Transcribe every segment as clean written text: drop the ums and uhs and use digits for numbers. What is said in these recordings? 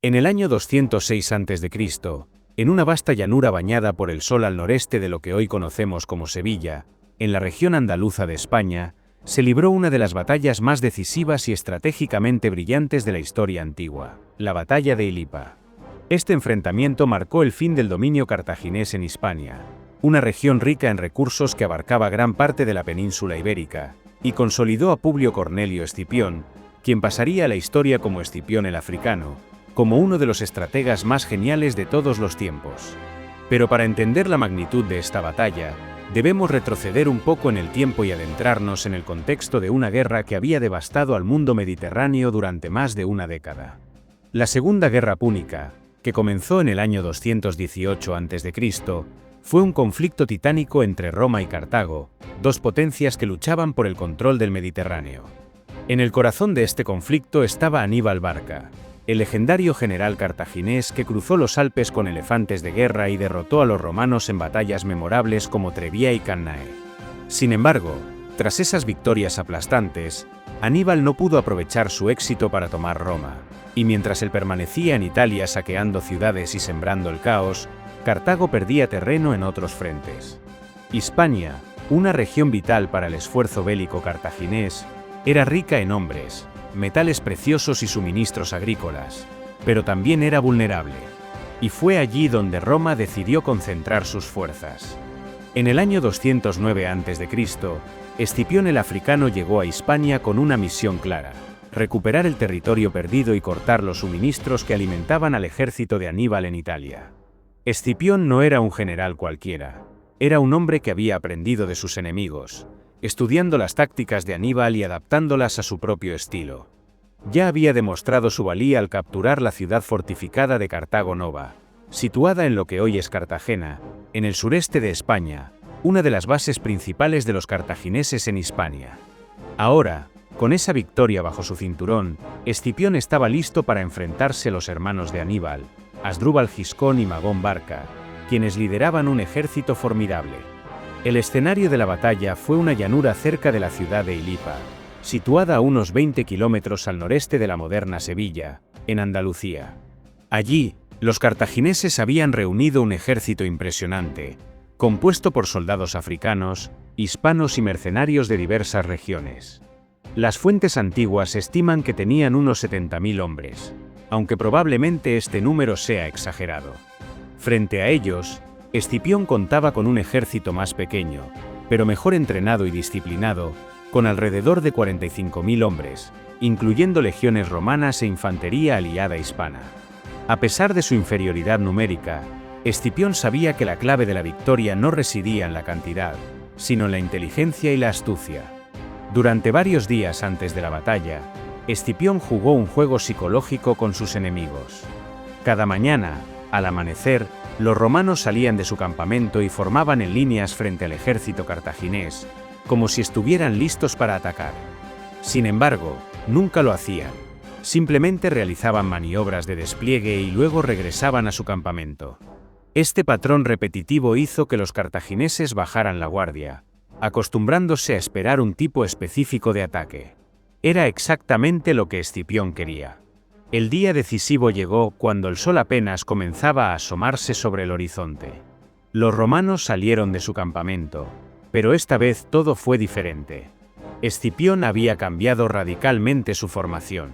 En el año 206 a.C., en una vasta llanura bañada por el sol al noreste de lo que hoy conocemos como Sevilla, en la región andaluza de España, se libró una de las batallas más decisivas y estratégicamente brillantes de la historia antigua, la Batalla de Ilipa. Este enfrentamiento marcó el fin del dominio cartaginés en Hispania, una región rica en recursos que abarcaba gran parte de la península ibérica, y consolidó a Publio Cornelio Escipión, quien pasaría a la historia como Escipión el Africano, como uno de los estrategas más geniales de todos los tiempos. Pero para entender la magnitud de esta batalla, debemos retroceder un poco en el tiempo y adentrarnos en el contexto de una guerra que había devastado al mundo mediterráneo durante más de una década. La Segunda Guerra Púnica, que comenzó en el año 218 a.C., fue un conflicto titánico entre Roma y Cartago, dos potencias que luchaban por el control del Mediterráneo. En el corazón de este conflicto estaba Aníbal Barca, el legendario general cartaginés que cruzó los Alpes con elefantes de guerra y derrotó a los romanos en batallas memorables como Trebia y Cannae. Sin embargo, tras esas victorias aplastantes, Aníbal no pudo aprovechar su éxito para tomar Roma, y mientras él permanecía en Italia saqueando ciudades y sembrando el caos, Cartago perdía terreno en otros frentes. Hispania, una región vital para el esfuerzo bélico cartaginés, era rica en hombres, metales preciosos y suministros agrícolas, pero también era vulnerable. Y fue allí donde Roma decidió concentrar sus fuerzas. En el año 209 a.C., Escipión el Africano llegó a Hispania con una misión clara: recuperar el territorio perdido y cortar los suministros que alimentaban al ejército de Aníbal en Italia. Escipión no era un general cualquiera, era un hombre que había aprendido de sus enemigos, estudiando las tácticas de Aníbal y adaptándolas a su propio estilo. Ya había demostrado su valía al capturar la ciudad fortificada de Cartago Nova, situada en lo que hoy es Cartagena, en el sureste de España, una de las bases principales de los cartagineses en Hispania. Ahora, con esa victoria bajo su cinturón, Escipión estaba listo para enfrentarse a los hermanos de Aníbal, Asdrúbal Giscón y Magón Barca, quienes lideraban un ejército formidable. El escenario de la batalla fue una llanura cerca de la ciudad de Ilipa, situada a unos 20 kilómetros al noreste de la moderna Sevilla, en Andalucía. Allí, los cartagineses habían reunido un ejército impresionante, compuesto por soldados africanos, hispanos y mercenarios de diversas regiones. Las fuentes antiguas estiman que tenían unos 70.000 hombres, aunque probablemente este número sea exagerado. Frente a ellos, Escipión contaba con un ejército más pequeño, pero mejor entrenado y disciplinado, con alrededor de 45.000 hombres, incluyendo legiones romanas e infantería aliada hispana. A pesar de su inferioridad numérica, Escipión sabía que la clave de la victoria no residía en la cantidad, sino en la inteligencia y la astucia. Durante varios días antes de la batalla, Escipión jugó un juego psicológico con sus enemigos. Cada mañana, al amanecer, los romanos salían de su campamento y formaban en líneas frente al ejército cartaginés, como si estuvieran listos para atacar. Sin embargo, nunca lo hacían. Simplemente realizaban maniobras de despliegue y luego regresaban a su campamento. Este patrón repetitivo hizo que los cartagineses bajaran la guardia, acostumbrándose a esperar un tipo específico de ataque. Era exactamente lo que Escipión quería. El día decisivo llegó cuando el sol apenas comenzaba a asomarse sobre el horizonte. Los romanos salieron de su campamento, pero esta vez todo fue diferente. Escipión había cambiado radicalmente su formación.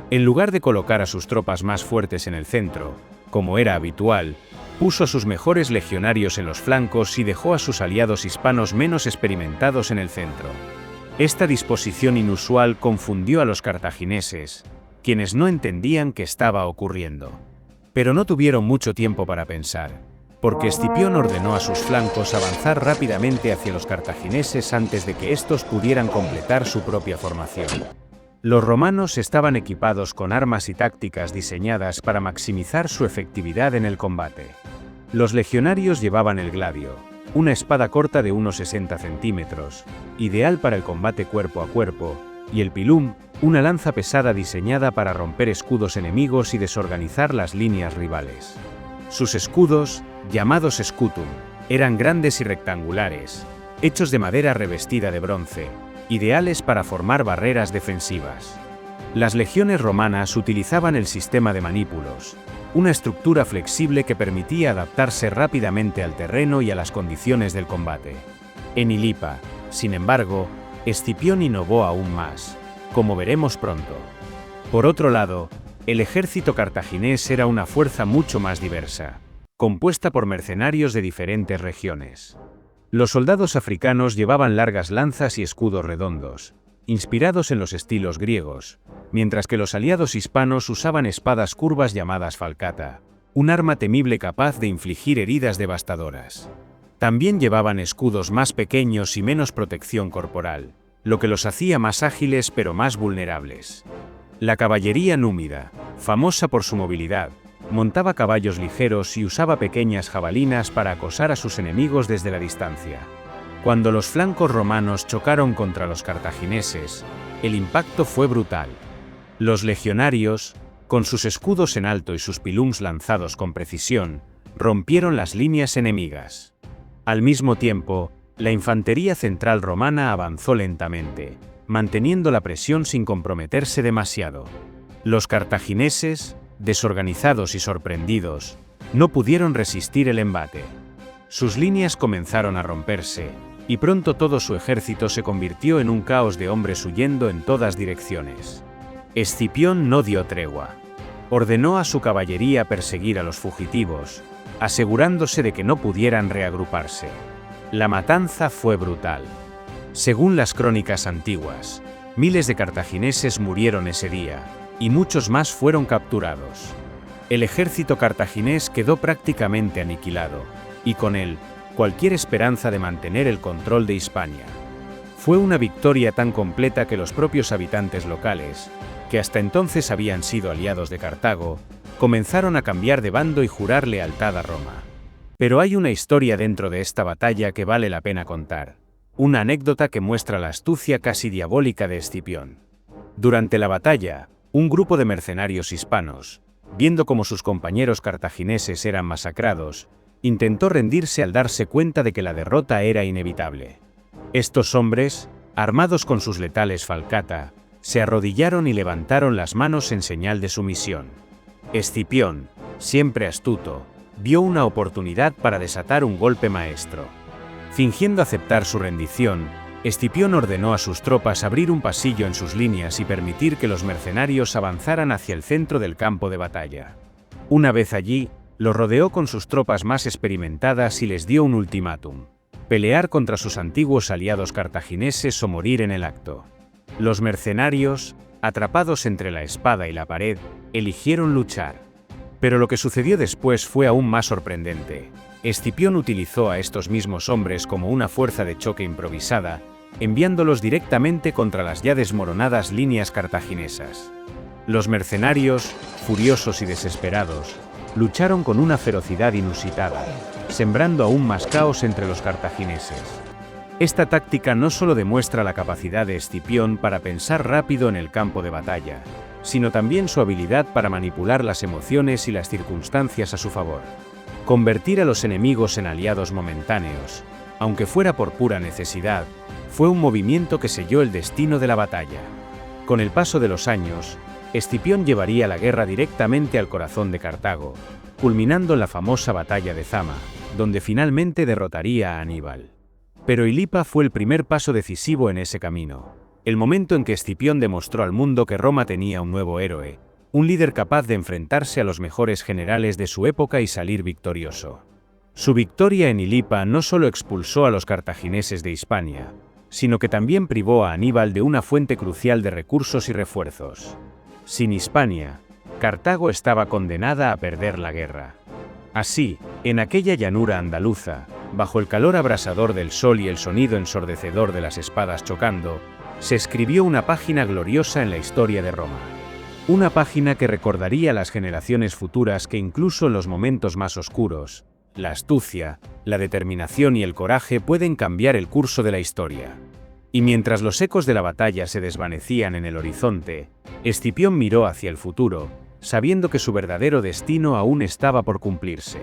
En lugar de colocar a sus tropas más fuertes en el centro, como era habitual, puso a sus mejores legionarios en los flancos y dejó a sus aliados hispanos menos experimentados en el centro. Esta disposición inusual confundió a los cartagineses, quienes no entendían qué estaba ocurriendo. Pero no tuvieron mucho tiempo para pensar, porque Escipión ordenó a sus flancos avanzar rápidamente hacia los cartagineses antes de que estos pudieran completar su propia formación. Los romanos estaban equipados con armas y tácticas diseñadas para maximizar su efectividad en el combate. Los legionarios llevaban el gladio, una espada corta de unos 60 centímetros, ideal para el combate cuerpo a cuerpo, y el pilum, una lanza pesada diseñada para romper escudos enemigos y desorganizar las líneas rivales. Sus escudos, llamados scutum, eran grandes y rectangulares, hechos de madera revestida de bronce, ideales para formar barreras defensivas. Las legiones romanas utilizaban el sistema de manípulos, una estructura flexible que permitía adaptarse rápidamente al terreno y a las condiciones del combate. En Ilipa, sin embargo, Escipión innovó aún más, como veremos pronto. Por otro lado, el ejército cartaginés era una fuerza mucho más diversa, compuesta por mercenarios de diferentes regiones. Los soldados africanos llevaban largas lanzas y escudos redondos, inspirados en los estilos griegos, mientras que los aliados hispanos usaban espadas curvas llamadas falcata, un arma temible capaz de infligir heridas devastadoras. También llevaban escudos más pequeños y menos protección corporal, lo que los hacía más ágiles pero más vulnerables. La caballería númida, famosa por su movilidad, montaba caballos ligeros y usaba pequeñas jabalinas para acosar a sus enemigos desde la distancia. Cuando los flancos romanos chocaron contra los cartagineses, el impacto fue brutal. Los legionarios, con sus escudos en alto y sus pilums lanzados con precisión, rompieron las líneas enemigas. Al mismo tiempo, la infantería central romana avanzó lentamente, manteniendo la presión sin comprometerse demasiado. Los cartagineses, desorganizados y sorprendidos, no pudieron resistir el embate. Sus líneas comenzaron a romperse, y pronto todo su ejército se convirtió en un caos de hombres huyendo en todas direcciones. Escipión no dio tregua. Ordenó a su caballería perseguir a los fugitivos, asegurándose de que no pudieran reagruparse. La matanza fue brutal. Según las crónicas antiguas, miles de cartagineses murieron ese día, y muchos más fueron capturados. El ejército cartaginés quedó prácticamente aniquilado, y con él, cualquier esperanza de mantener el control de Hispania. Fue una victoria tan completa que los propios habitantes locales, que hasta entonces habían sido aliados de Cartago, comenzaron a cambiar de bando y jurar lealtad a Roma. Pero hay una historia dentro de esta batalla que vale la pena contar, una anécdota que muestra la astucia casi diabólica de Escipión. Durante la batalla, un grupo de mercenarios hispanos, viendo cómo sus compañeros cartagineses eran masacrados, intentó rendirse al darse cuenta de que la derrota era inevitable. Estos hombres, armados con sus letales falcata, se arrodillaron y levantaron las manos en señal de sumisión. Escipión, siempre astuto, vio una oportunidad para desatar un golpe maestro. Fingiendo aceptar su rendición, Escipión ordenó a sus tropas abrir un pasillo en sus líneas y permitir que los mercenarios avanzaran hacia el centro del campo de batalla. Una vez allí, los rodeó con sus tropas más experimentadas y les dio un ultimátum: pelear contra sus antiguos aliados cartagineses o morir en el acto. Los mercenarios, atrapados entre la espada y la pared, eligieron luchar. Pero lo que sucedió después fue aún más sorprendente. Escipión utilizó a estos mismos hombres como una fuerza de choque improvisada, enviándolos directamente contra las ya desmoronadas líneas cartaginesas. Los mercenarios, furiosos y desesperados, lucharon con una ferocidad inusitada, sembrando aún más caos entre los cartagineses. Esta táctica no solo demuestra la capacidad de Escipión para pensar rápido en el campo de batalla, sino también su habilidad para manipular las emociones y las circunstancias a su favor. Convertir a los enemigos en aliados momentáneos, aunque fuera por pura necesidad, fue un movimiento que selló el destino de la batalla. Con el paso de los años, Escipión llevaría la guerra directamente al corazón de Cartago, culminando en la famosa batalla de Zama, donde finalmente derrotaría a Aníbal. Pero Ilipa fue el primer paso decisivo en ese camino, el momento en que Escipión demostró al mundo que Roma tenía un nuevo héroe, un líder capaz de enfrentarse a los mejores generales de su época y salir victorioso. Su victoria en Ilipa no solo expulsó a los cartagineses de Hispania, sino que también privó a Aníbal de una fuente crucial de recursos y refuerzos. Sin Hispania, Cartago estaba condenada a perder la guerra. Así, en aquella llanura andaluza, bajo el calor abrasador del sol y el sonido ensordecedor de las espadas chocando, se escribió una página gloriosa en la historia de Roma. Una página que recordaría a las generaciones futuras que incluso en los momentos más oscuros, la astucia, la determinación y el coraje pueden cambiar el curso de la historia. Y mientras los ecos de la batalla se desvanecían en el horizonte, Escipión miró hacia el futuro, sabiendo que su verdadero destino aún estaba por cumplirse.